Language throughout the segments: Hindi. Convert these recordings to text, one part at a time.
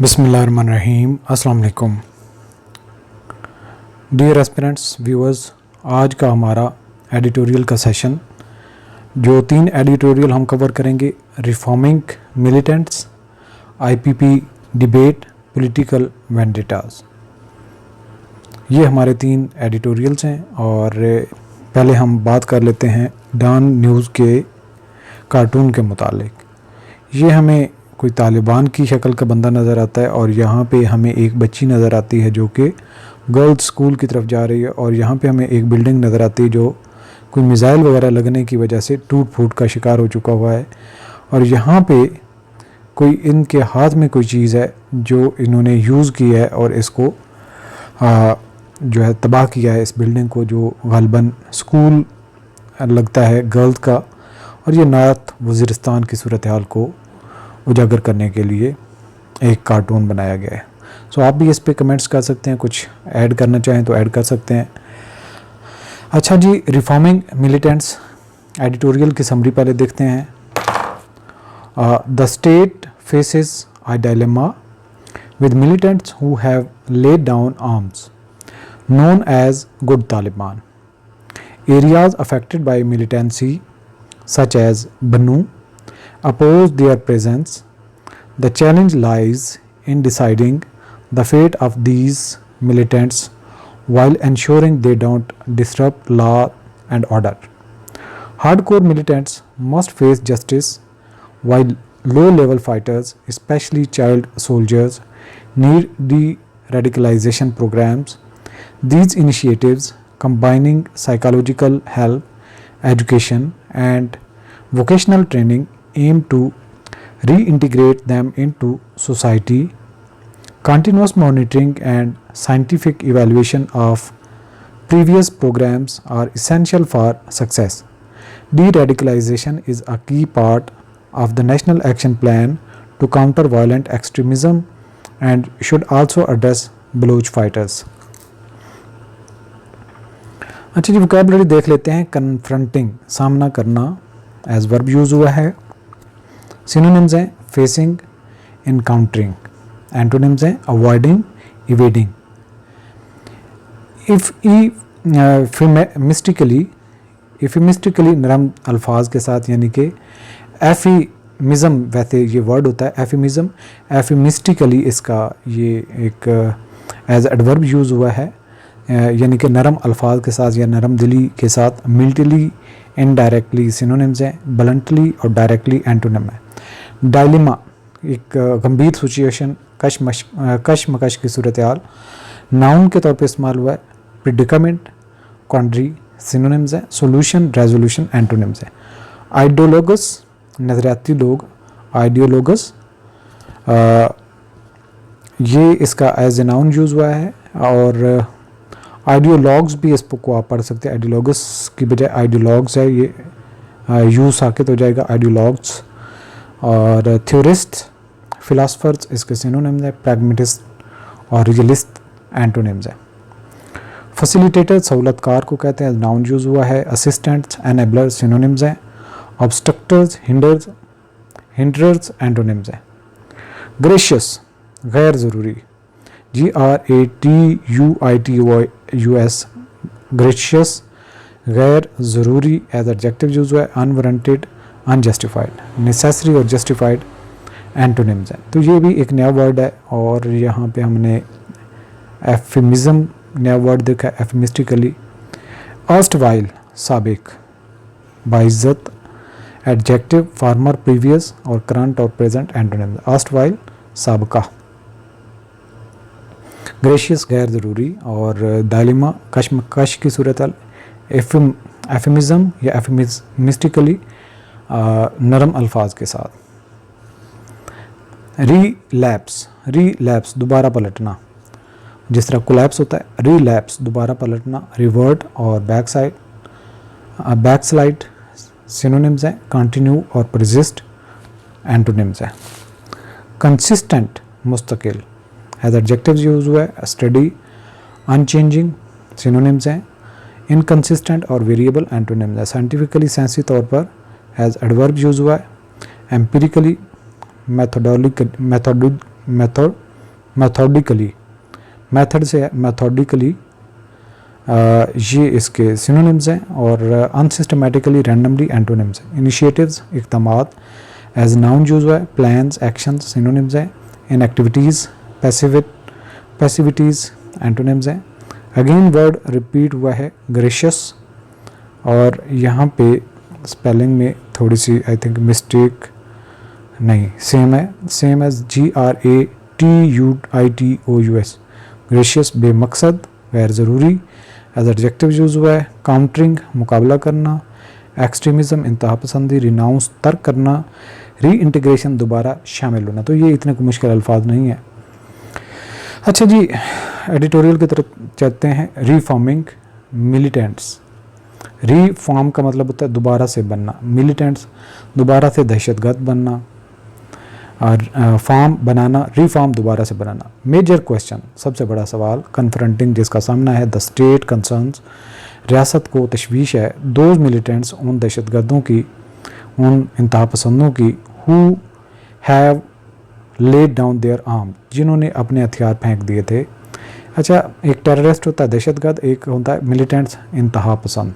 बिस्मिल्लाहिर्रहमानिर्रहीम। अस्सलाम वालेकुम डियर एस्पिरेंट्स व्यूअर्स, आज का हमारा एडिटोरियल का सेशन, जो 3 एडिटोरियल हम कवर करेंगे, reforming militants, IPP debate, political vendettas. ये हमारे 3 एडिटोरियल्स हैं और पहले हम बात कर लेते हैं डॉन न्यूज़ के कार्टून के मुतालिक। ये हमें कोई तालिबान की शक्ल का बंदा नज़र आता है और यहाँ पे हमें एक बच्ची नज़र आती है जो कि गर्ल्स स्कूल की तरफ जा रही है, और यहाँ पे हमें एक बिल्डिंग नज़र आती है जो कोई मिसाइल वगैरह लगने की वजह से टूट फूट का शिकार हो चुका हुआ है। और यहाँ पे कोई इनके हाथ में कोई चीज़ है जो इन्होंने यूज़ की है और इसको जो है तबाह किया है, इस बिल्डिंग को, जो गालिबन स्कूल लगता है गर्ल्स का। और ये नॉर्थ वज़ीरिस्तान की सूरत हाल को उजागर करने के लिए एक कार्टून बनाया गया है। सो आप भी इस पे कमेंट्स कर सकते हैं, कुछ ऐड करना चाहें तो ऐड कर सकते हैं। अच्छा जी, रिफॉर्मिंग मिलिटेंट्स एडिटोरियल की समरी पहले देखते हैं। The state faces a dilemma with militants who have laid down arms known as good Taliban. Areas affected by militancy such as Bannu oppose their presence. The challenge lies in deciding the fate of these militants while ensuring they don't disrupt law and order. Hardcore militants must face justice while low-level fighters, especially child soldiers, need de-radicalization programs. These initiatives, combining psychological help, education, and vocational training, aim to reintegrate them into society. Continuous monitoring and scientific evaluation of previous programs are essential for success. De-radicalization is a key part of the National Action Plan to counter violent extremism and should also address Baloch fighters. अच्छा जी, वोकैबुलरी देख लेते हैं। कन्फ्रंटिंग, सामना करना, एज वर्ब यूज़ हुआ है। सिनोनिम्स हैं फेसिंग, इनकाउंटरिंग। एंटोनिम्स हैं अवॉइडिंग, इवेडिंग। इफेमिस्टिकली नरम अल्फाज के साथ, यानी कि एफिमिज़म, वैसे ये वर्ड होता है एफिमिज़म, एफिमिस्टिकली इसका ये एक एज एडवर्ब यूज़ हुआ है, यानी कि नरम अल्फाज के साथ या नरम दिली के साथ। मिल्टली, इनडायरेक्टली सिनोनिम्स हैं। ब्लंटली और डायरेक्टली एंटोनिम है। डायलेमा, एक गंभीर सिचुएशन, कशमकश की सूरत हाल, नाउन के तौर पे इस्तेमाल हुआ है। प्रिडिकामेंट, क्वांड्री सिनोनिम्स हैं। सोल्यूशन, रेजोल्यूशन एंटोनिम्स हैं। आइडियोलॉगस, नज़रियाती लोग, आइडियोलॉगस ये इसका एज ए नाउन यूज़ हुआ है। और आइडियोलॉग्स भी इसको आप पढ़ सकते हैं, आइडियोलॉगस की बजाय आइडियोलॉग्स है, ये यू साकित हो जाएगा, आइडियोलॉग्स। और थ्योरिस्ट, फिलासफर्स इसके सिनोनिम्स है। प्रैग्मेटिस्ट और रियलिस्ट एंटोनिम्स है। फैसिलिटेटर, सहूलतकार को कहते हैं, नाउन यूज़ हुआ है। असिस्टेंट्स, एनेबलर सिनोनिम्स हैं। ऑब्स्ट्रक्टर्स, हिंडरर्स एंटोनिम्स हैं। ग्रेशियस, गैर ज़रूरी, GRATUITUS, ग्रेशियस, गैर ज़रूरी एज एडजेक्टिव यूज़ हुआ है। Unwarranted, unjustified. नेसेसरी और जस्टिफाइड एंटोनिम्स हैं। तो ये भी एक नया वर्ड है और यहाँ पे हमने एफिमिज़म नया वर्ड देखा है, एफिमिस्टिकली। अर्स्टवाइल, साबिक, बाइज्जत एडजेक्टिव, फार्मर, प्रीवियस और करंट और प्रेजेंट एंटोनिम्स। अर्स्टवाइल, साबका। ग्रेशियस, गैर ज़रूरी। और डायलेमा, कशमकश की सूरत हाल। एफिमिज़म या एफिमिस्टिकली, नरम अल्फाज के साथ। रीलैप्स, दोबारा पलटना, जिस तरह कोलैप्स होता है, रीलैप्स दोबारा पलटना। रिवर्ट और बैकस्लाइड सिनोनिम्स हैं। कंटिन्यू और परसिस्ट एंटोनिम्स हैं। कंसिस्टेंट, मुस्तकिल एज एडजेक्टिव यूज़ हुआ है। स्टडी, अनचेंजिंग सिनोनिम्स हैं। इनकंसिस्टेंट और वेरिएबल एंटोनिम्स है। साइंटिफिकली सेंसी तौर पर एज एडवर्ब यूज़ हुआ है। एम्पिरिकली, मेथड मैथोडिकली, मेथड से है, मैथोडिकली ये इसके सिनोनिम्स हैं, और अनसिस्टमेटिकली, रैंडमली एंटोनिम्स हैं। इनिशिएटिव्स, इक़दामात, एज नाउन यूज हुआ है। प्लान्स, एक्शंस सिनोनिम्स हैं। इन एक्टिविटीज़, पैसिविटीज़ एंटोनिम्स हैं। अगेन वर्ड रिपीट हुआ है, ग्रेशियस, और यहाँ पे स्पेलिंग में थोड़ी सी आई थिंक मिस्टेक नहीं, सेम है, सेम एज GRATUITOUS, ग्रेशियस, बेमकसद, गैर ज़रूरी। एज एडजेक्टिव यूज़ हुआ है। काउंटरिंग, मुकाबला करना। एक्सट्रीमिज़म, इंतहा पसंदी। रिनाउंस, तर्क करना। री इंटीग्रेशन, दोबारा शामिल होना। तो ये इतने मुश्किल अल्फाज नहीं है। अच्छा जी, एडिटोरियल की तरफ चलते हैं। रीफॉर्मिंग मिलिटेंट्स, रीफॉर्म का मतलब होता है दोबारा से बनना, मिलिटेंट्स दोबारा से दहशतगर्द बनना, और फॉर्म बनाना, रीफॉर्म दोबारा से बनाना। मेजर क्वेश्चन, सबसे बड़ा सवाल, कन्फ्रंटिंग, जिसका सामना है, द स्टेट कंसर्न्स, रियासत को तशवीश है, दोज मिलिटेंट्स, उन दहशतगर्दों की, उन इंतहा पसंदों की, who have laid down their arm, जिन्होंने अपने हथियार फेंक दिए थे। अच्छा, एक टेररिस्ट होता है दहशतगर्द, एक होता है मिलिटेंट्स इंतहा पसंद।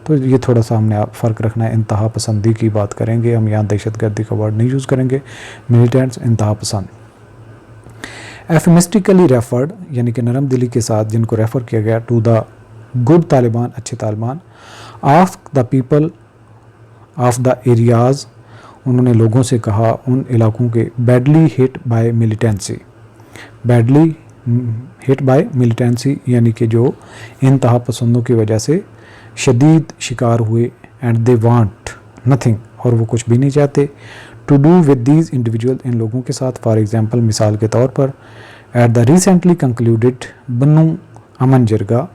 तो ये थोड़ा सा हमने फ़र्क रखना है, इंतहा पसंदी की बात करेंगे हम, यहाँ दहशतगर्दी का वर्ड नहीं यूज़ करेंगे। मिलिटेंट्स इंतहा पसंद। एफेमिस्टिकली रेफर्ड, यानी कि नरम दिली के साथ जिनको रेफ़र किया गया, टू द गुड तालिबान, अच्छे Taliban. Ask the people of the areas, उन्होंने लोगों से कहा उन इलाकों के, badly hit by militancy, badly hit by militancy, यानी कि जो इंतहा पसंदों की वजह से शदीद शिकार हुए। एंड दे वांट नथिंग, और वो कुछ भी नहीं चाहते। To do with these individual, इन लोगों के साथ। फॉर एग्जांपल, मिसाल के तौर पर, at the recently concluded Bannu Aman Jirga,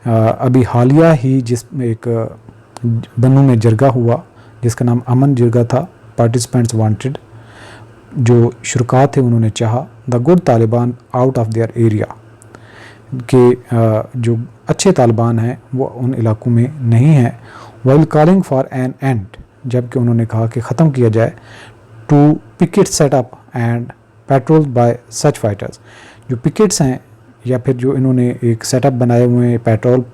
अभी हालिया ही जिसमें एक बन्नू में जरगा हुआ जिसका नाम अमन जरगा था। पार्टिसिपेंट्स वांटेड, जो शुरका थे उन्होंने चाहा, the good Taliban out of their area, के जो अच्छे तालिबान हैं वो उन इलाकों में नहीं हैं। While calling for an end, जबकि उन्होंने कहा कि ख़त्म किया जाए। To picket setup and patrol by such fighters, जो पिकेट्स हैं या फिर जो इन्होंने एक सेटअप बनाए हुए हैं पेट्रोल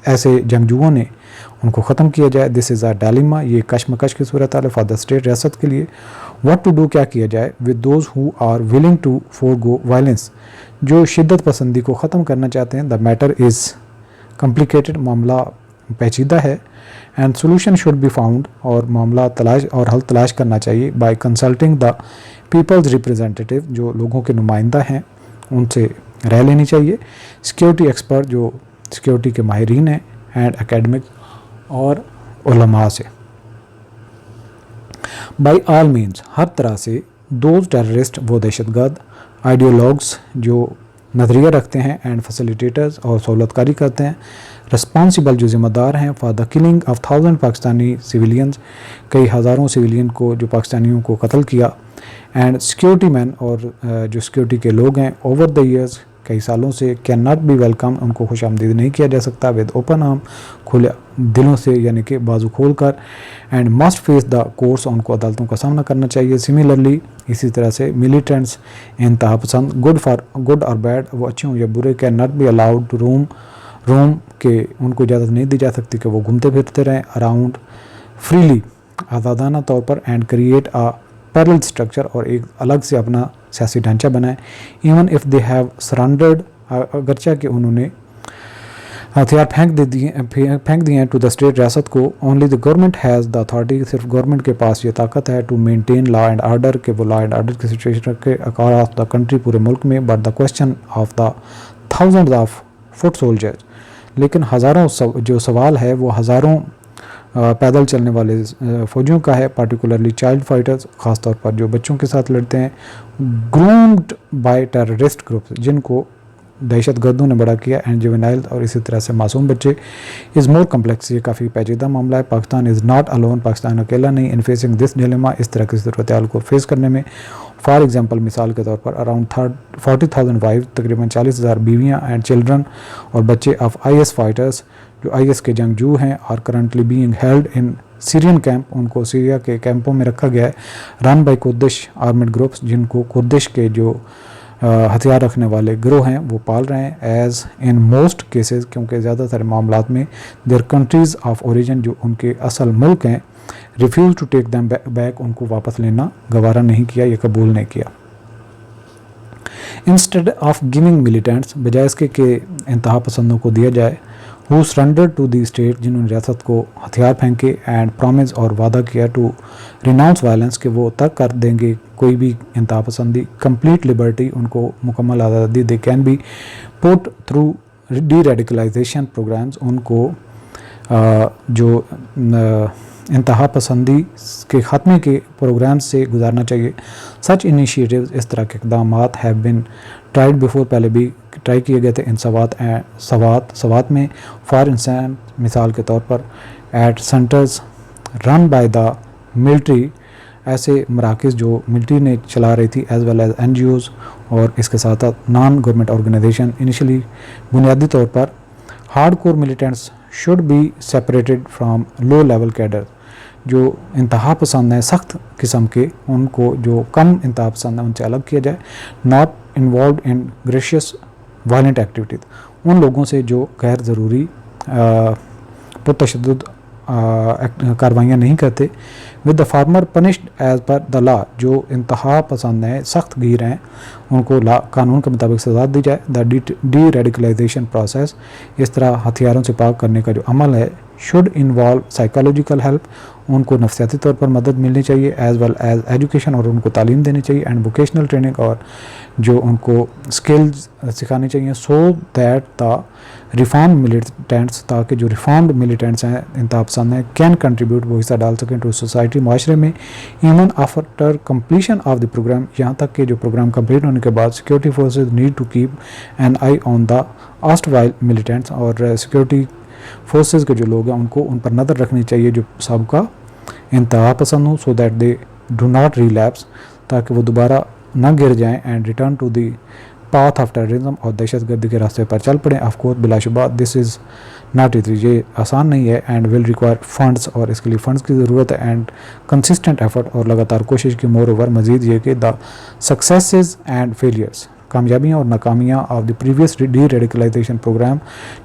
ऐसे जंगजुओं ने, उनको ख़त्म किया जाए। दिस इज़ अ डालिमा, ये कशमकश की सूरत हाल है फॉर द स्टेट, रियासत के लिए। व्हाट टू डू, क्या किया जाए, with those who are willing to forgo violence, जो शिद्दत पसंदी को ख़त्म करना चाहते हैं। द मैटर इज़ कॉम्प्लिकेटेड, मामला पेचीदा है। And solution should be found, और मामला तलाश और हल तलाश करना चाहिए। By consulting the people's representative, जो लोगों के नुमाइंदा हैं उनसे राय लेनी चाहिए। सिक्योरिटी एक्सपर्ट, जो सिक्योरिटी के माहिरीन हैं। एंड एकेडमिक, और उलमा से। बाई ऑल मीन्स, हर तरह से। दोज टेररिस्ट, वो दहशतगर्द। आइडियोलॉग्स, जो नज़रिया रखते हैं। एंड फैसिलिटेटर्स, और सहूलतकारी करते हैं। रिस्पॉन्सिबल, जो ज़िम्मेदार हैं। For the killing of 1000 Pakistani civilians, कई हज़ारों सिविलियन को, जो पाकिस्तानियों को कत्ल किया। एंड सिक्योरिटी मैन, और जो सिक्योरिटी के लोग हैं, ओवर द ईयर्स, कई सालों से, कैन नॉट बी वेलकम, उनको खुश आमदीद नहीं किया जा सकता। विद ओपन आर्म, खुले दिलों से, यानी कि बाजू खोल कर। And must face the courts, उनको अदालतों का सामना करना चाहिए। सिमिलरली, इसी तरह से, मिलिटेंट्स इंतहा पसंद, गुड और बैड, वो अच्छे हों या बुरे, can not be allowed to roam के, उनको इजाज़त नहीं दी जा सकती कि वो घूमते फिरते रहें अराउंड फ्रीली, आज़ादाना तौर पर। And create a parallel structure, और एक अलग से अपना सियासी ढांचा बनाए। Even if they have surrendered, अगरचा कि उन्होंने हथियार फेंक दिए हैं टू द स्टेट, रियासत को। Only the government has the authority, सिर्फ गवर्नमेंट के पास ये ताकत है। To maintain law and order, के वो लॉ एंड ऑर्डर की सिचुएशन रखे अक्रॉस द कंट्री, पूरे मुल्क में। But the question of the thousands of foot soldiers, लेकिन हज़ारों जो सवाल है वो हज़ारों पैदल चलने वाले फ़ौजियों का है। पार्टिकुलरली चाइल्ड फाइटर्स, ख़ास तौर पर जो बच्चों के साथ लड़ते हैं। ग्रूम्ड बाय टेररिस्ट ग्रुप्स, जिनको दहशत गर्दों ने बड़ा किया। एंड जुवेनाइल, और इसी तरह से मासूम बच्चे। इज़ मोर कम्प्लेक्स, ये काफ़ी पेचीदा मामला है। Pakistan is not alone, Pakistan अकेला नहीं। इन फेसिंग दिस डिलेमा, इस तरह की सूरत हाल को फेस करने में। फॉर एग्जांपल, मिसाल के तौर पर, अराउंड 40,000 वाइफ, तकरीबन 40,000 बीवियाँ एंड चिल्ड्रन, और बच्चे ऑफ IS फाइटर्स, जो IS के जंगजू हैं, और currently being held in Syrian camp, उनको सीरिया के कैंपों में रखा गया है। Run by Kurdish armed groups, जिनको कुर्दिश के जो हथियार रखने वाले गिरोह हैं वो पाल रहे हैं। एज़ इन मोस्ट केसेस, क्योंकि ज़्यादातर मामलात में देयर कंट्रीज़ ऑफ ओरिजिन, जो उनके असल मुल्क हैं, refuse to take them back, उनको वापस लेना गवारा नहीं किया या कबूल नहीं किया। इंस्टेड ऑफ गिविंग मिलिटेंट्स, बजाय इसके कि इंतहा पसंदों को दिया जाए, who surrender to the state, जिन्होंने रियासत को हथियार फेंके, एंड प्रॉमिस और वादा किया टू रिनाउंस वायलेंस, कि वो तर्क कर देंगे कोई भी इंतहा पसंदी, कंप्लीट लिबर्टी, उनको मुकम्मल आज़ादी, they can be put through deradicalisation programmes, उनको जो इंतहा पसंदी के ख़त्मे के प्रोग्राम से गुजारना चाहिए। सच इनिशिएटिव्स, इस तरह के इक़दाम हैव बिन ट्राइड बिफोर, पहले भी ट्राई किए गए थे इन सवात में। फॉर इंस्टेंस, मिसाल के तौर पर, at centres run by the military, ऐसे मराकज़ जो मिलिट्री ने चला रही थी, एज वेल एज NGOs, और इसके साथ साथ नॉन गवर्नमेंट ऑर्गेनाइजेशन। इनिशियली बुनियादी तौर पर hard core militants should be separated from low level cadre, जो इंतहा पसंद हैं सख्त किस्म के, उनको जो कम इंतहा पसंद है उनसे अलग किया जाए। Not involve in gracious violent activities, उन लोगों से जो गैर ज़रूरी पुरतशद्दुद कार्रवाइयाँ नहीं करते। With the former punished as per the law, जो इंतहा पसंद हैं सख्त गिर हैं, उनको कानून के मुताबिक सजा दी जाए। द डी रेडिकलाइजेशन प्रोसेस, इस तरह हथियारों से पाक करने का जो अमल है, शुड इन्वॉल्व साइकोलॉजिकल हेल्प, उनको नफसियाती तौर पर मदद मिलनी चाहिए, एज वेल एज एजुकेशन, और उनको तालीम देनी चाहिए, एंड वोकेशनल ट्रेनिंग, और जो उनको स्किल्स सिखानी चाहिए, so that the reform militants, ताकि जो रिफॉर्म्ड मिलिटेंट्स हैं इंतहा पसंद हैं, कैन कंट्रीब्यूट, वो हिस्सा डाल सकें टू सोसाइटी, माशरे में, even after completion of the programme, यहाँ तक कि जो प्रोग्राम कंप्लीट होने के बाद security forces need to keep an eye on the erstwhile militants, और सिक्योरिटी फोर्सेस के जो लोग हैं उनको उन पर नज़र रखनी चाहिए जो सबका इंतहा पसंद हो, so that they do not relapse, ताकि वो दोबारा न गिर जाएं, and return to the path of terrorism, और दहशत गर्दी के रास्ते पर चल पड़ें। ऑफकोर्स बिलाशुबा दिस इज़ नॉट इजी, ये आसान नहीं है, एंड विल रिक्वायर फंड्स, और इसके लिए फ़ंड्स की ज़रूरत है, एंड कंसिस्टेंट एफर्ट, और लगातार कोशिश की। मोर ओवर, मज़ीद ये कि द सक्सेसेस एंड फेलियर्स, कामयाबियाँ और नाकामियाँ of the previous deradicalisation programme,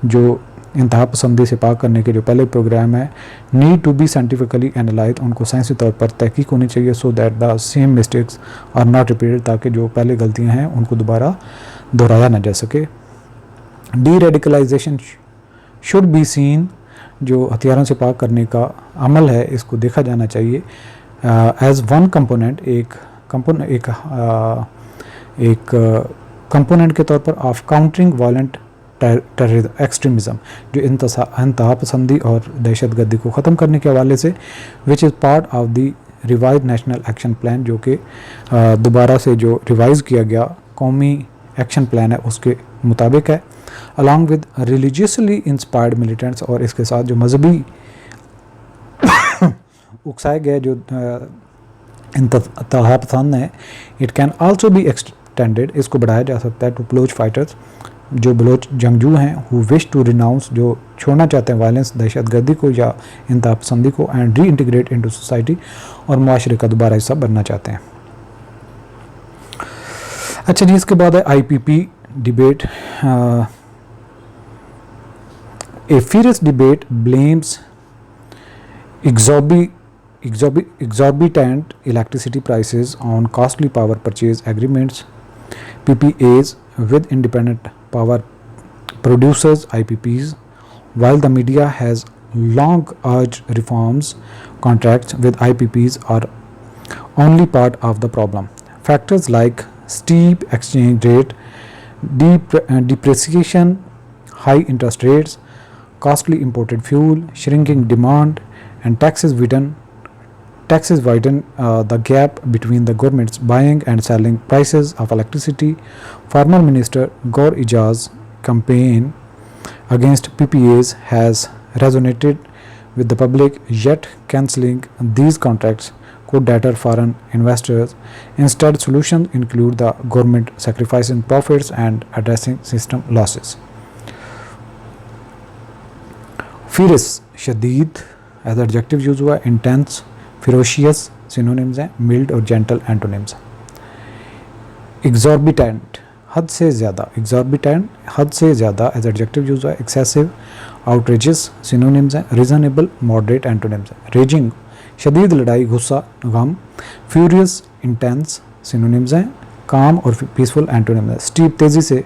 जो इंतहा पसंदी से पाक करने के जो पहले प्रोग्राम है, need to be scientifically analyse, उनको साइंसी तौर पर तहकीक होनी चाहिए, so that the same mistakes are not repeated, ताकि जो पहले गलतियां हैं उनको दोबारा दोहराया ना जा सके। Deradicalisation should be seen, जो हथियारों से पाक करने का अमल है, इसको देखा जाना चाहिए एज वन कंपोनेंट, एक कंपोनेंट के तौर पर of countering violent terrorism extremism, जो इंतहा पसंदी और दहशत गर्दी को ख़त्म करने के हवाले से, which is part of the revise national action plan, जो कि दोबारा से जो रिवाइज़ किया गया कौमी एक्शन प्लान है उसके मुताबिक है। Along with religiously inspired militants, और इसके साथ जो मजहबी उकसाए गए जो इंतहा पसंद है, it can also be extended, इसको बढ़ाया जा सकता है, टू बलोच फाइटर्स, जो बलोच जंगजू हैं, हु विश टू रिनाउंस, जो छोड़ना चाहते हैं वायलेंस, दहशत गर्दी को या इंतहा पसंदी को, and re integrate into society, और माशरे का दोबारा हिस्सा बनना चाहते हैं। अच्छा जी, इसके बाद है IPP debate. A fierce debate blames exorbitant electricity prices on costly power purchase agreements, PPAs, with independent power producers, IPPs. While the media has long urged reforms, contracts with IPPs are only part of the problem. Factors like steep exchange rate, depreciation, high interest rates, costly imported fuel, shrinking demand, and taxes widen the gap between the government's buying and selling prices of electricity. Former Minister Gaur Ejaz's campaign against PPAs has resonated with the public, yet cancelling these contracts could deter foreign investors. Instead, solutions include the government sacrificing profits and addressing system losses. Fierce, शदीद एज एडजेक्टिव यूज हुआ, इंटेंस, फिरोशियस सिनोनिम्स हैं, मिल्ड और जेंटल एंटोनिम्स। एग्जॉर्बिटेंट हद से ज़्यादा, एग्जॉर्बिटेंट हद से ज़्यादा एज एडजेक्टिव यूज हुआ है, एक्सेसिव, आउटरेजियस सिनोनिम्स हैं, रीजनेबल मॉडरेट एंटोनिम्स हैं, रेजिंग शदीद लड़ाई गुस्सा गम, फ्यूरियस इंटेंस सिनोनिम्स हैं, काम और पीसफुल एंटोनिम्स हैं, स्टीप तेज़ी से,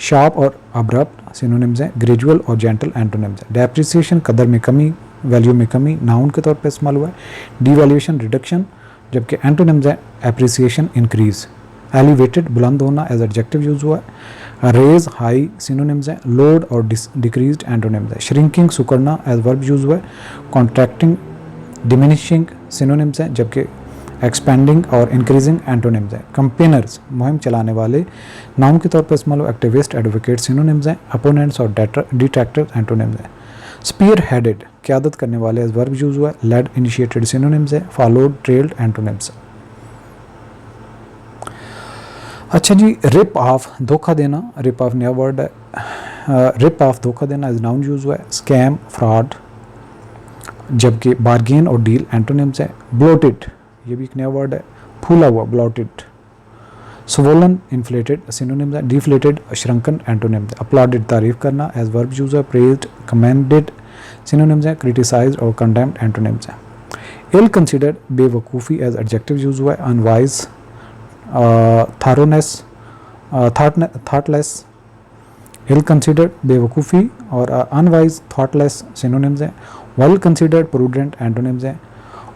शार्प और अब्रप्ट सिनोनिम्स हैं, ग्रेजुअल और जेंटल एंटोनिम्स हैं, डेप्रिसिएशन कदर में कमी, वैल्यू में कमी नाउन के तौर पर इस्तेमाल हुआ है, डीवैल्यूएशन रिडक्शन, जबकि एंटोनिम्स हैं एप्रिसिएशन इंक्रीज, एलिवेटेड बुलंद होना एज एडजेक्टिव यूज हुआ है, रेज हाई सिनोनिम्स हैं, लोड और डिक्रीज्ड एंटोनिम्स है, श्रिंकिंग सुकड़ना एज वर्ब यूज हुआ है, कॉन्ट्रैक्टिंग डिमिनिशिंग सिनोनिम्स हैं, जबकि एक्सपेंडिंग और इंक्रीजिंग एंटोनिम्स हैं, कंपेनर्स मुहिम चलाने वाले नाउन के तौर पर इस्तेमाल हुआ, एक्टिविस्ट एडवोकेट सिनोनिम्स हैं, अपोनेंट्स और डिट्रैक्टर्स एंटोनिम्स हैं, स्पीयर हेडेड क़यादत करने वाले एज वर्ब यूज हुआ है, लेड इनिशिएटेड सिनोनिम्स है, फॉलोड ट्रेल्ड एंटोनिम्स। अच्छा जी, रिप ऑफ धोखा देना, रिप ऑफ नया वर्ड है, रिप ऑफ धोखा देना एज नाउन यूज हुआ है, स्कैम फ्रॉड, जबकि बार्गेन और डील एंटोनिम्स है, ब्लोटेड ये भी एक नया वर्ड है, फूला हुआ ब्लोटेड, स्वोलन इन्फ्लेटेड सिनोनिम्स है, डिफ्लेटेड श्रंकन एंटोनिम्स है, अपलॉडेड तारीफ करना एज वर्ब यूज है, प्रेज्ड कमेंडेड सिनोनिम्स है, क्रिटिसाइज्ड और कंडेम्ड एंटोनिम्स है, इल कंसिडर्ड बेवकूफ़ी एज एडजेक्टिव यूज हुआ है, अनवाइज थारोनेस थॉटलेस, इल कंसिडर्ड बेवकूफ़ी और अनवाइज थॉटलेस सिनोनिम्स हैं, वेल कंसिडर्ड प्रूडेंट एंटोनिम्स हैं,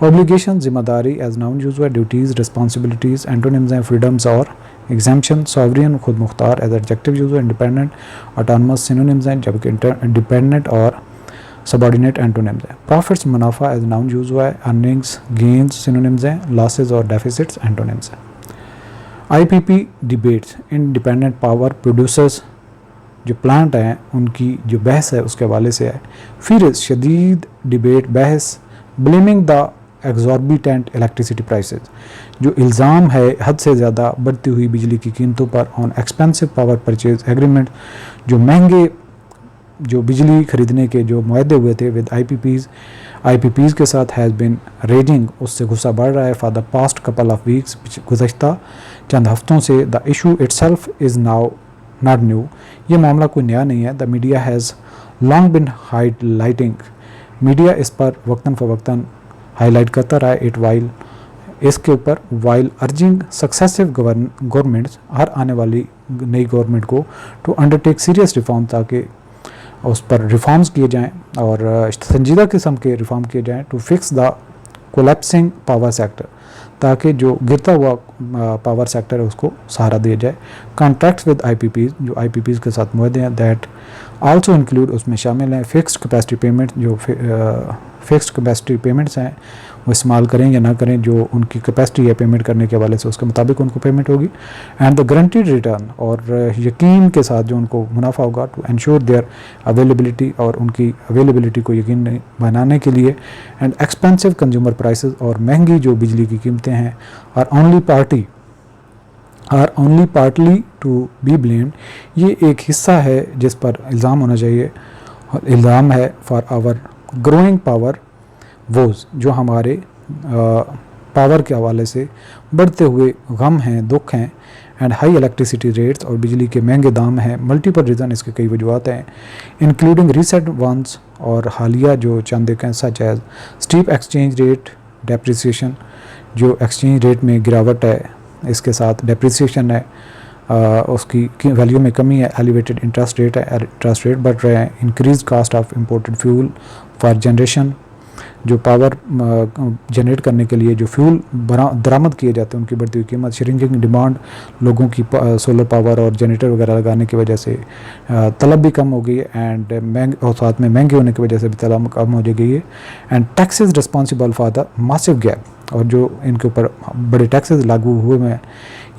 ऑब्लिगेशन जिम्मेदारी एज नाउन यूज हुआ है, ड्यूटीज़ रिस्पॉन्सिबिलिटीज़ एंटोनिम्स हैं, फ्रीडम्स और एग्जाम्पशन, सॉवरियन खुद मुख्तार एज एडजेक्टिव यूज हुआ है, इंडिपेंडेंट ऑटोनमस सिनोनिम्स हैं, जबकि डिपेंडेंट और सबॉर्डिनेट एंटोनिम्स हैं, प्रॉफिट्स मुनाफा एज नाउन यूज हुआ है, अर्निंग्स गेन्स सिनोनिम्स हैं, लॉसेज और डेफिसिट्स एंटोनिम्स हैं। IPP debates, independent power producers जो प्लांट हैं उनकी जो बहस है उसके हवाले से है, फिर शदीद डिबेट बहस, blaming the exorbitant electricity prices, जो इल्ज़ाम है हद से ज़्यादा बढ़ती हुई बिजली की कीमतों पर, on expensive power purchase agreement, जो महंगे जो बिजली खरीदने के जो मुआहदे हुए थे विद आईपीपीज़ के साथ हैज़ बिन रेजिंग, उससे गुस्सा बढ़ रहा है, for the past couple of weeks, गुज़श्ता चंद हफ्तों से, the issue itself is now not new, ये मामला कोई नया नहीं है, the media has long been highlighting, media इस पर वक्तन फ़वक्तन हाईलाइट करता रहा है, इट वाइल इसके ऊपर, वाइल अर्जिंग सक्सेसिव गवर्नमेंट्स, हर आने वाली नई गवर्नमेंट को टू अंडरटेक सीरियस रिफॉर्म, ताकि उस पर रिफॉर्म्स किए जाएं और संजीदा किस्म के रिफॉर्म किए जाएं, to fix the collapsing power sector, ताकि जो गिरता हुआ पावर सेक्टर है उसको सहारा दिया जाए, कॉन्ट्रैक्ट्स विद आईपीपीज़, जो आईपीपीज़ के साथ मुआहदे हैं, दैट आल्सो इंक्लूड उसमें शामिल हैं, फिक्स्ड कैपेसिटी पेमेंट, जो फिक्स्ड कैपेसिटी पेमेंट्स हैं वो इस्तेमाल करें या ना करें, जो उनकी कैपेसिटी है पेमेंट करने के हवाले से उसके मुताबिक उनको पेमेंट होगी, एंड द गारंटीड रिटर्न, और यकीन के साथ जो उनको मुनाफा होगा, टू इंश्योर देयर अवेलेबिलिटी, और उनकी अवेलेबिलिटी को यकीन बनाने के लिए, एंड एक्सपेंसिव कंज्यूमर प्राइसेस, और महंगी जो बिजली की कीमतें हैं, are only partly to be blamed, ये एक हिस्सा है जिस पर इल्ज़ाम होना चाहिए, और इल्ज़ाम है for our growing power woes, जो हमारे पावर के हवाले से बढ़ते हुए गम हैं, दुख हैं, एंड हाई इलेक्ट्रिसिटी रेट्स, और बिजली के महंगे दाम हैं, मल्टीपल रीज़न, इसके कई वजूहत हैं, इंक्लूडिंग रीसेंट वंस, और हालिया जो चंद हैं, such as steep exchange rate depreciation, जो एक्सचेंज रेट में गिरावट है, इसके साथ डेप्रिसिएशन है, उसकी वैल्यू में कमी है, एलिवेटेड इंटरेस्ट रेट है, इंटरेस्ट रेट बढ़ रहे हैं, increase cost of imported fuel for generation, जो पावर जनरेट करने के लिए जो फ्यूल दरामद किए जाते हैं उनकी बढ़ती हुई कीमत, श्रिंकिंग डिमांड, लोगों की सोलर पावर और जनरेटर वगैरह लगाने की वजह से तलब भी कम हो गई है, एंड और साथ में महंगे होने की वजह से भी तलब कम हो गई है, and taxes responsible for the massive gap, और जो इनके ऊपर बड़े टैक्सेस लागू हुए हैं,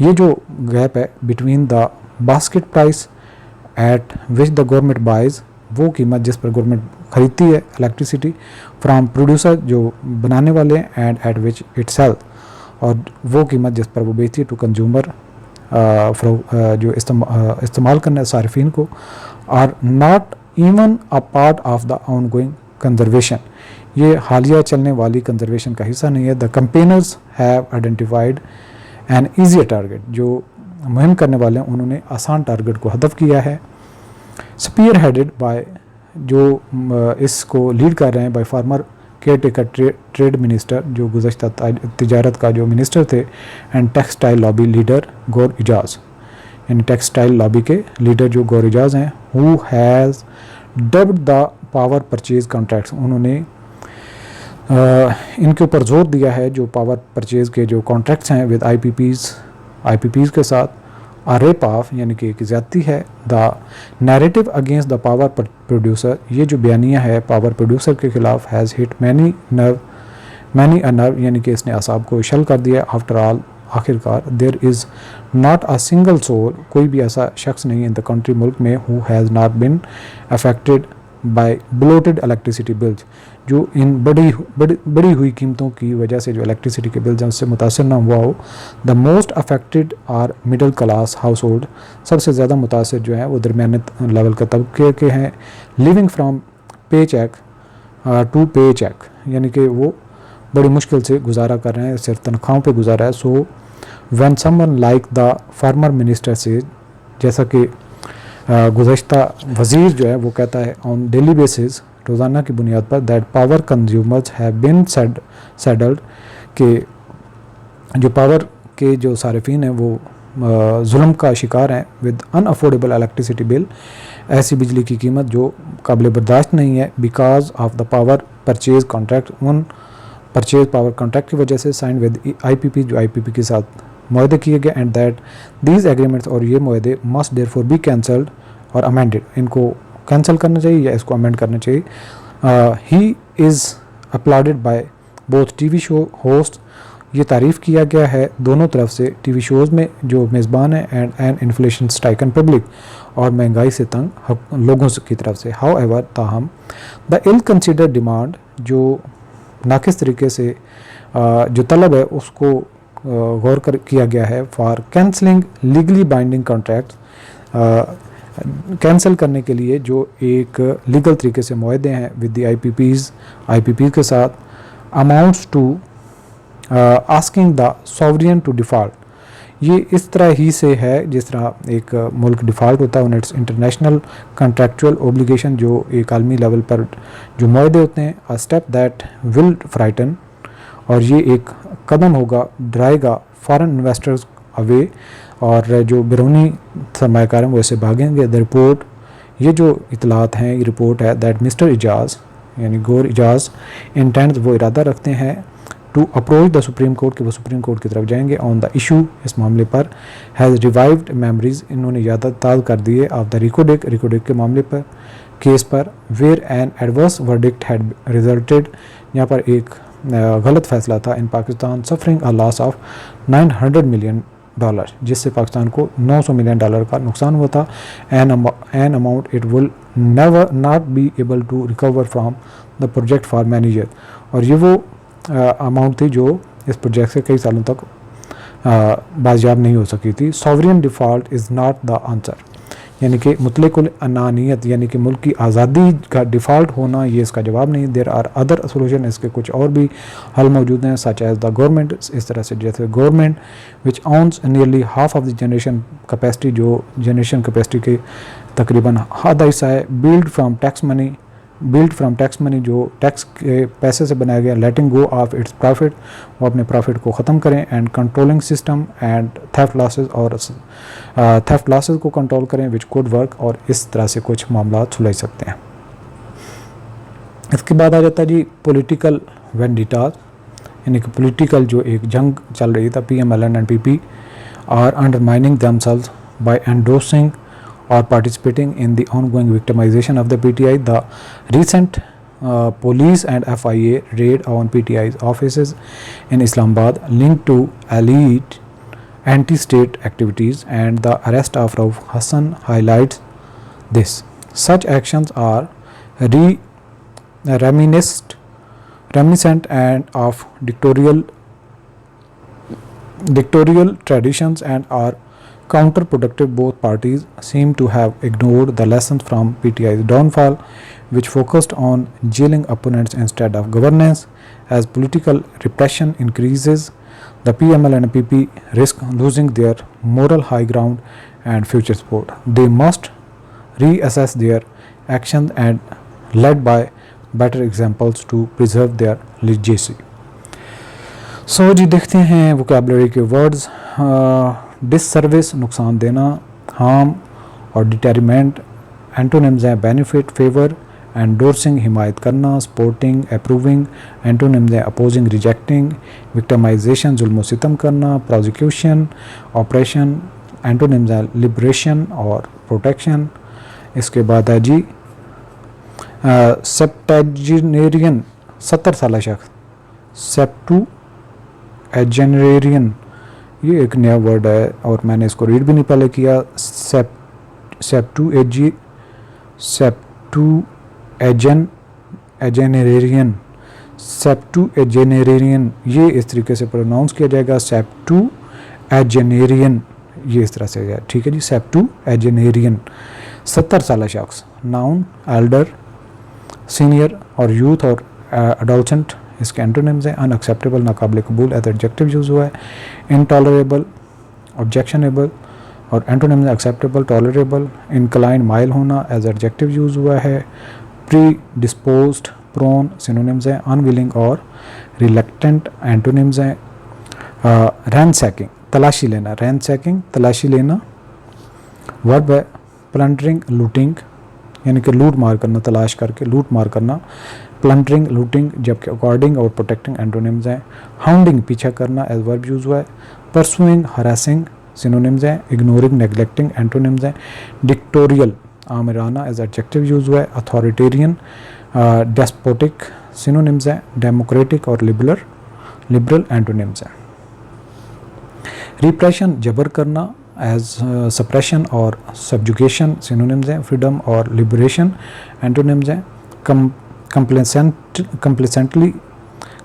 ये जो गैप है between the basket price at which the government buys, वो कीमत जिस पर गवर्नमेंट खरीदती है इलेक्ट्रिसिटी फ्राम प्रोड्यूसर, जो बनाने वाले हैं, and at which it sell, और वो कीमत जिस पर वो बेचती है टू कंज्यूमर, जो इस्तेमाल करने सार्फिन को, are not even a part of the ongoing conservation, ये हालिया चलने वाली कंजर्वेशन का हिस्सा नहीं है। The campaigners have identified an easier target, जो मुहिम करने वाले हैं उन्होंने आसान टारगेट को हदफ किया है। स्पीयर हेडेड बाय, जो इसको लीड कर रहे हैं by farmer care taker trade minister, जो गुज़श्ता तिजारत का जो मिनिस्टर थे, एंड टेक्सटाइल लॉबी लीडर गौर एजाज, यानी टेक्सटाइल लॉबी के लीडर जो गौर एजाज हैं, who has dubbed the power purchase contracts, उन्होंने इनके ऊपर जोर दिया है जो पावर परचेज के जो कॉन्ट्रैक्ट्स हैं विद आईपीपीज़ के साथ, रेप ऑफ, यानी कि एक ज़्यादती है, the narrative against the power producer, ये जो बयानिया है पावर प्रोड्यूसर के खिलाफ, has hit many a nerve, यानी कि इसने असाब को शल कर दिया। आफ्टर ऑल, आखिरकार, there is not a single soul, कोई भी ऐसा शख्स नहीं इन द कंट्री, मुल्क में, who has not been affected by bloated electricity bills, जो इन बड़ी हुई कीमतों की वजह से जो इलेक्ट्रिसिटी के बिल्स हैं उससे मुतासर ना हुआ हो। The most affected are middle class household, सबसे ज़्यादा मुतासर जो है वो दरमियाने लेवल के तबके के हैं। लिविंग फ्राम पे चेक टू पे चेक, यानी कि वो बड़ी मुश्किल से गुजारा कर रहे हैं, सिर्फ तनख्वाहों पे गुजारा है। So when someone like the farmer minister से, जैसा कि गुज़श्ता वज़ीर जो है वो कहता है, ऑन डेली बेसिस, रोज़ाना की बुनियाद पर, that power consumers have been saddled, कि जो पावर के जो सारिफीन हैं वो जुल्म का शिकार हैं, विद अनअफोर्डेबल इलेक्ट्रिसिटी बिल, ऐसी बिजली की कीमत जो काबिल बर्दाश्त नहीं है, because of the power purchase contract, उन परचेज पावर कॉन्ट्रैक्ट की वजह से साइन विद आईपीपी, जो आईपीपी के साथ मुआहदे किए गए, एंड दैट दीज एग्रीमेंट्स, और ये मुआहदे, मस्ट देयरफॉर बी कैंसल्ड और अमेंडेड, इनको कैंसिल करना चाहिए या इसको अमेंड करना चाहिए। He is uploaded by both TV show host, ये तारीफ़ किया गया है दोनों तरफ से, टीवी शोज़ में जो मेज़बान है, एंड इन्फ्लेशन स्ट्राइकन पब्लिक, और महंगाई से तंग लोगों की तरफ से। हाउ एवर, ताहम, द इल कंसिडर्ड डिमांड, जो नाकिस तरीके से जो तलब है उसको गौर कर किया गया है, for cancelling legally binding contract, cancel करने के लिए जो एक लीगल तरीके से मुआहदे हैं विद द आईपीपी के साथ, amounts to asking the sovereign to default, ये इस तरह ही से है जिस तरह एक मुल्क डिफ़ॉल्ट होता है on it's international contractual obligation, जो एक आलमी लेवल पर जो मुआहदे होते हैं, a step that will frighten, और ये एक कदम होगा, डराएगा फॉरेन इन्वेस्टर्स अवे, और जो बैरूनी सरमायाकार हैं वो ऐसे भागेंगे। द रिपोर्ट, ये जो इतलात हैं, ये रिपोर्ट है, दैट मिस्टर एजाज, यानी गौर एजाज, इंटेंट, वो इरादा रखते हैं, to approach the supreme court, कि वो सुप्रीम कोर्ट की तरफ जाएंगे, ऑन द इशू, इस मामले पर, हैज़ रिवाइव्ड मेमोरीज, इन्होंने याद ताज़ा कर दिए, ऑफ द रिकोडेक के मामले पर, केस पर, where an adverse verdict had resulted, यहाँ पर एक गलत फैसला था, in Pakistan suffering a loss of $900 million, जिससे पाकिस्तान को $900 मिलियन का नुकसान हुआ था, an amount it will never not be able to recover from the project for many year, और ये वो अमाउंट थी जो इस प्रोजेक्ट से कई सालों तक बाजियाब नहीं हो सकी थी। Sovereign default is not the answer, यानी कि मुतलकुल अनानियत, यानी कि मुल्क की आज़ादी का डिफ़ॉल्ट होना, ये इसका जवाब नहीं। देयर आर अदर सोल्यूशन, इसके कुछ और भी हल मौजूद हैं, सच एज़ द गवर्नमेंट, इस तरह से जैसे government which owns nearly half of the generation capacity, जो जनरेशन कैपेसिटी के तकरीबन आधा हिस्सा है, बिल्ड फ्राम टैक्स मनी, जो टैक्स के पैसे से बनाया गया, letting go of its profit, वो अपने प्रॉफिट को ख़त्म करें, and controlling system and theft losses, और थेफ्ट लॉसेस को कंट्रोल करें, विच कुड वर्क, और इस तरह से कुछ मामला सुलझ सकते हैं। इसके बाद आ जाता है जी पॉलिटिकल वेंडिटाज, यानी कि पॉलिटिकल जो एक जंग चल रही था, PMLN and PP are undermining themselves by endorsing or participating in the ongoing victimization of the PTI. The recent police and FIA raid on PTI's offices in Islamabad linked to elite anti-state activities, and the arrest of Rauf Hassan highlights this. Such actions are reminiscent and of dictatorial traditions and are counterproductive. Both parties seem to have ignored the lessons from PTI's downfall, which focused on jailing opponents instead of governance. As political repression increases, The PML and PP risk losing their moral high ground and future support. They must reassess their actions and led by better examples to preserve their legacy. सो जी देखते हैं वोकैबुलरी के वर्ड्स. डिससर्विस नुकसान देना, हार्म और डिटैरिमेंट एंटोनिम्स हैं बेनिफिट, फेवर, एंडोर्सिंग हिमायत करना, सपोर्टिंग, अप्रूविंग एंटोनिम्स हैं अपोजिंग, रिजेक्टिंग, विक्टिमाइजेशन जुल्म सितम करना, प्रोसिक्यूशन, ऑपरेशन एंटोनिम्स हैं लिबरेशन और प्रोटेक्शन. इसके बाद है जी सेप्टेजिनेरियन 70 साल शख्स, सेप्टू एजेनरेरियन ये एक नया वर्ड है और मैंने इसको रीड भी नहीं पहले किया. सेप्टू एजेनरेरियन, सेप्टू एजेनरेरियन ये इस तरीके से प्रोनाउंस किया जाएगा. सेप्टू एजेनरेरियन ये इस तरह से है, ठीक है जी. सेप्टू एजेनरेरियन 70 साल शख्स. नाउन एल्डर, सीनियर और यूथ और एडोलसेंट इसके एंटोनिम्स हैं. अनएक्सेप्टेबल नाकाबिल कबूल एज एडजेक्टिव यूज़ हुआ है. इनटॉलरेबल, ऑब्जेक्शनेबल और antonyms acceptable, tolerable. Incline mile होना एज एडजेक्टिव यूज़ हुआ है. प्री डिस्पोज्ड, प्रोन सिनोनिम्स हैं. अनविलिंग और रिलक्टेंट एंटोनिम्स हैं. रैनसैकिंग तलाशी लेना, रैनसैकिंग तलाशी लेना वर्ब है. प्लंडरिंग, लूटिंग यानी कि लूट मार करना, तलाश करके लूट मार करना. प्लंडरिंग, लूटिंग जबकि अकॉर्डिंग और प्रोटेक्टिंग एंटोनिम्स हैं. हाउंडिंग पीछा करना एज वर्ब यूज़ हुआ है. परसुइंग, हरासिंग सिनोनिम्स हैं. इग्नोरिंग, नेग्लेक्टिंग एंटोनिम्स हैं. डिक्टोरियल आमिराना एज एडजेक्टिव यूज़ हुआ है. अथॉरिटेरियन, डेस्पोटिक सिनोनिम्स हैं. डेमोक्रेटिक और लिबरल एंटोनिम्स हैं. रिप्रेशन जबर करना एज सप्रेशन और सब्जुगेशन सिनोनिम्स हैं. फ्रीडम और लिबरेशन एंटोनिम्स हैं.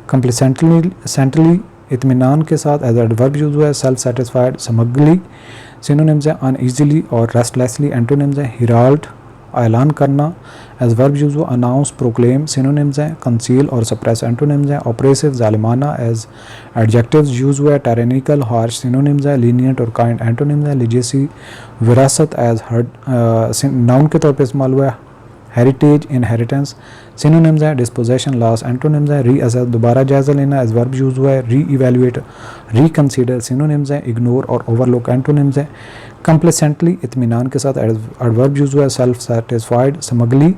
कंप्लेसेंटली इत्मीनान के साथ एज एडवर्ब यूज़ हुआ है. सेल्फ सेटिस्फाइड, समगली सिनोनिम्स हैं. अनईजीली और रेस्टलेसली एंटोनिम्स हैं. हिराल्ड ऐलान करना एज वर्ब यूज़ हुआ. अनाउंस, प्रोक्लेम सिनोनिम्स हैं. कंसील और सप्रेस एंटोनिम्स हैं. ऑपरेसिव, जालिमाना एज एडजेक्टिव्स यूज़ हुआ है. टायरेनिकल, हार्श सिनोनिम्स हैं. लीनियंट और काइंड एंटोनिम्स हैं. लिजेसी, विरासत एज नाउन के तौर पर इस्तेमाल हुआ है. हेरिटेज, इनहेरिटेंस सिनोनिम्स है. डिस्पोजेशन, लॉस एंटोनिम्स है. रीअसेस दोबारा जायज़ा लेना एज वर्ब यूज़ हुआ है. री इवेल्युएट, रिकंसीडर सिनोनिम्स हैं. इग्नोर और ओवरलुक एंटोनिम्स हैं. कंप्लेसेंटली इत्मीनान के साथ एडवर्ब यूज़ हुआ है. सेल्फ सेटिस्फाइड, समगली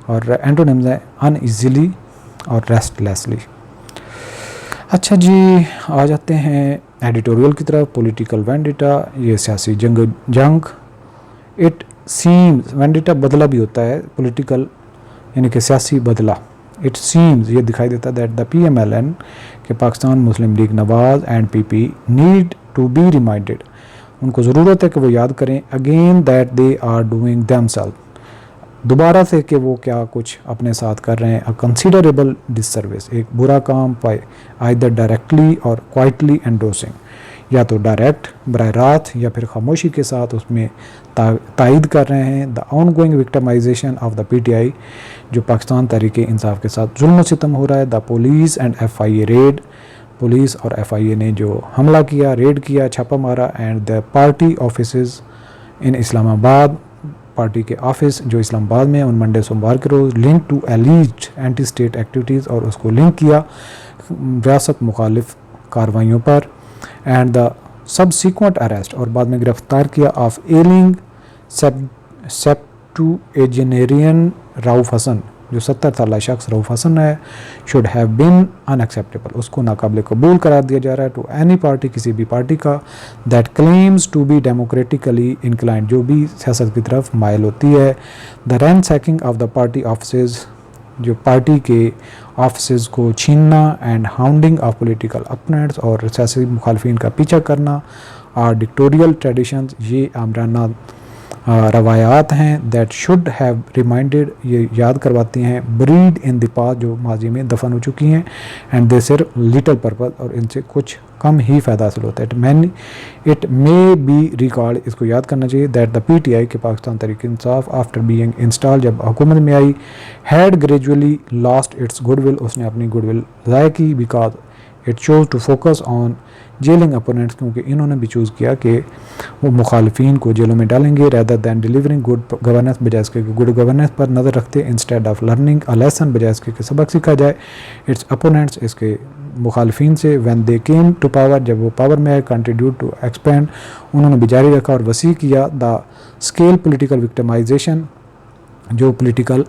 और एंटोनिम्स हैं. अनईजीली और रेस्टलेसली. अच्छा जी आ जाते हैं एडिटोरियल की तरफ. पॉलिटिकल वेंडिटा ये सियासी जंग. इट सीम्स, वेंडिटा बदला भी होता है, पॉलिटिकल यानी कि सियासी बदला. इट सीम्स ये दिखाई देता है दैट द PMLN के Pakistan Muslim League Nawaz and PP need to be reminded, उनको ज़रूरत है कि वो याद करें again that they are doing themselves, दोबारा से कि वो क्या कुछ अपने साथ कर रहे हैं. अ कंसिडरेबल डिससर्विस, एक बुरा काम पाए आइदर डायरेक्टली और क्वाइटली एंडोर्सिंग, या तो डायरेक्ट बराह रास्त या फिर खामोशी के साथ उसमें तायद कर रहे हैं. The ongoing victimisation of the PTI जो पाकिस्तान तहरीक इंसाफ के साथ जुल्म सितम हो रहा है. The police and FIA red, police और FIA ने जो हमला किया, रेड किया, छापा मारा. And the party office in Islamabad, party के ऑफिस जो इस्लामाबाद में उन मंडे सोमवार के रोज़ link to alleged anti state activities, और उसको लिंक किया रियासत मुखालिफ कार्रवाइयों पर. एंड द सबसिक्वेंट अरेस्ट और बाद में गिरफ्तार किया ऑफ एलिंग सेप्टुएजेनेरियन राउफ हसन, जो 70 साल शख्स रऊफ हसन है, शुड हैव बिन अनएक्सेप्टेबल, उसको नाकाबिल कबूल करार दिया जा रहा है. टू एनी पार्टी, किसी भी पार्टी का, that claims to be democratically inclined, जो भी सियासत की तरफ माइल होती है. The ransacking of the party office, जो पार्टी के ऑफिस को छीनना. And hounding of political opponents, और सियासी मुखालफिन का पीछा करना. और डिक्टोरियल ट्रेडिशंस, ये आमराना रवायात हैं. दैट शुड हैव रिमाइंडेड, ये याद करवाती हैं. ब्रीड इन द पास्ट, जो माजी में दफन हो चुकी हैं. एंड दे सिर्फ लिटल पर्पज, और इनसे कुछ कम ही फ़ायदा हासिल होता है. इट मे बी रिकॉर्ड, इसको याद करना चाहिए. दैट द PTI के Pakistan Tehreek Insaf after being install, जब हुकूमत में आई, had gradually lost its goodwill, उसने अपनी गुडविल ज़ाया की. Because it chose to focus on jailing opponents, क्योंकि इन्होंने भी चूज़ किया कि वो मुखालफिन को जेलों में डालेंगे rather than delivering good governance, बजाय इसके कि गुड गवर्नेंस पर नज़र रखते instead of learning a lesson, बजाय इसके कि सबक सीखा जाए। इट्स अपोनेंट्स, इसके मुखालफिन से, when they came to power, जब वो पावर में आए, कंट्रीब्यूट टू एक्सपेंड, उन्होंने भी जारी रखा और वसी किया द स्केल पॉलिटिकल विक्टिमाइजेशन, जो पॉलिटिकल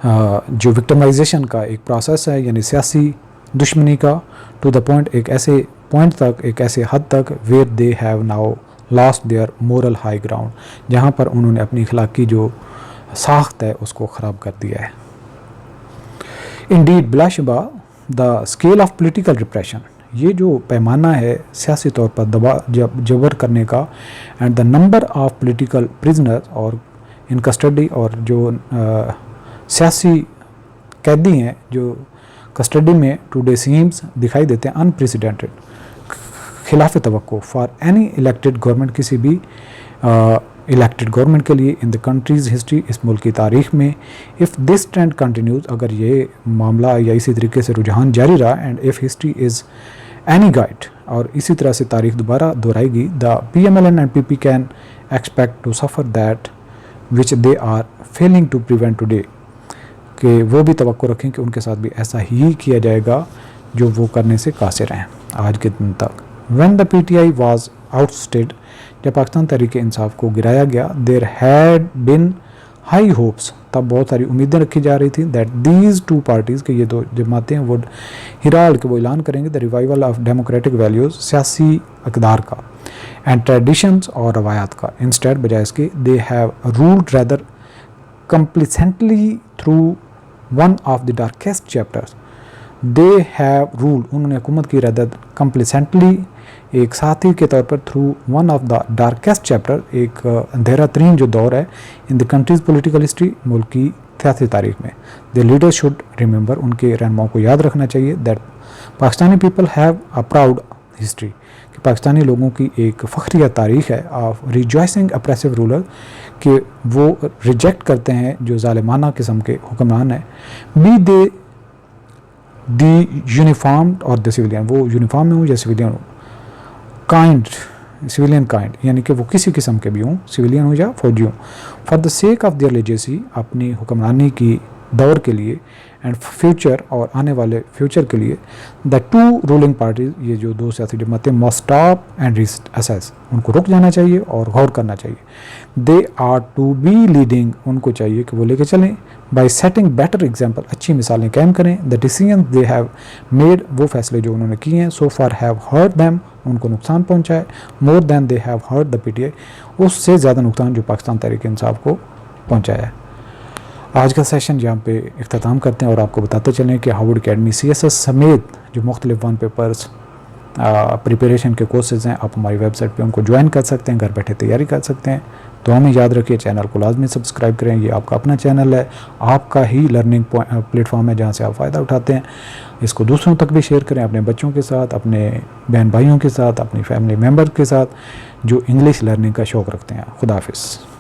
जो विक्टिमाइजेशन का एक प्रोसेस है, यानी सियासी दुश्मनी का, टू द पॉइंट, एक ऐसे पॉइंट तक, एक ऐसे हद तक, where they have now lost their moral high ground, जहाँ पर उन्होंने अपनी अखलाकी जो साख्त है उसको ख़राब कर दिया है। इंडीड बिलाशुबा the scale of political repression, ये जो पैमाना है सियासी तौर पर जबर करने का, and the number of political prisoners और इन कस्टडी, और जो सियासी कैदी हैं जो कस्टडी में, टुडे सीम्स, दिखाई देते हैं अनप्रेसिडेंटेड, खिलाफ तवक्को, फॉर एनी इलेक्टेड गवर्नमेंट, किसी भी इलेक्टेड गवर्नमेंट के लिए, इन द कंट्रीज़ हिस्ट्री, इस मुल्क की तारीख में। इफ़ दिस ट्रेंड कंटिन्यूज़, अगर ये मामला या इसी तरीके से रुझान जारी रहा, and if history is any guide, और इसी तरह से तारीख दोबारा दोहराएगी, the PMLN and PP can expect to suffer that which they are failing to prevent today, कि वो भी तवक्को रखें कि उनके साथ भी ऐसा ही किया जाएगा जो वो करने से कासिर हैं आज के दिन तक। When the PTI was ousted, जब पाकिस्तान तहरीक इंसाफ को गिराया गया, there had been high hopes, तब बहुत सारी उम्मीदें रखी जा रही थी, that these two parties, कि ये दो जमातें would herald, कि वो ऐलान करेंगे the revival of democratic values, सियासी अक़दार का, and traditions और रवायात का। Instead, बजाय इसके, they have ruled rather complacently through one of the darkest chapters, they have ruled, उन्होंने हुकूमत की रदद कंप्लीसेंटली, एक साथी के तौर पर, through one of the darkest chapter, एक अंधेरा तरीन जो दौर है, in the countries political history, मुल्क की सियासी तारीख में। द लीडर्स शुड रिमेंबर, उनके रहनुमाओं को याद रखना चाहिए, that Pakistani people have a proud history, कि पाकिस्तानी लोगों की एक फ़ख्रिया तारीख़ है, ऑफ रिजॉइसिंग अप्रेसिव रूलर, कि वो रिजेक्ट करते हैं जो ज़ालिमाना किस्म के हुक्मरान हैं, बी दे दी यूनिफॉर्म्ड और द सिविलियन, वो यूनिफॉर्म में हो या सिविलियन हो, काइंड, सिविलियन काइंड, यानी कि वो किसी किस्म के भी हों, सिविलियन हो या फौजी हों, for the sake of their legacy, अपनी हुक्मरानी की दौर के लिए, एंड फ्यूचर, और आने वाले फ्यूचर के लिए, द टू रूलिंग पार्टीज, ये जो दो सियासी जमातें, मस्ट स्टॉप एंड रीअसेस, उनको रुक जाना चाहिए और गौर करना चाहिए। They are to be leading, उनको चाहिए कि वो लेके चलें, बाई सेटिंग बेटर एग्जाम्पल, अच्छी मिसालें कायम करें। The decision they have made, वो फैसले जो उन्होंने किए हैं, so far have hurt them, उनको नुकसान पहुँचाए, more than they have hurt the PTI, उससे ज़्यादा नुकसान जो पाकिस्तान तहरीक इंसाफ को पहुँचाया है। आज का सेशन यहाँ पे इख्तिताम करते हैं और आपको बताते चलें कि हार्वर्ड अकेडमी CSS समेत जो मुख्तलिफ वन पेपर्स प्रिपरेशन के कोर्सेज़ हैं, आप हमारी वेबसाइट पे उनको ज्वाइन कर सकते हैं, घर बैठे तैयारी कर सकते हैं। तो हमें याद रखिए, चैनल को लाजमी सब्सक्राइब करें, ये आपका अपना चैनल है, आपका ही लर्निंग प्लेटफॉर्म है जहाँ से आप फ़ायदा उठाते हैं। इसको दूसरों तक भी शेयर करें, अपने बच्चों के साथ, अपने बहन भाइयों के साथ, अपनी फैमिली मेम्बर के साथ जो इंग्लिश लर्निंग का शौक़ रखते हैं। खुदा हाफिज़।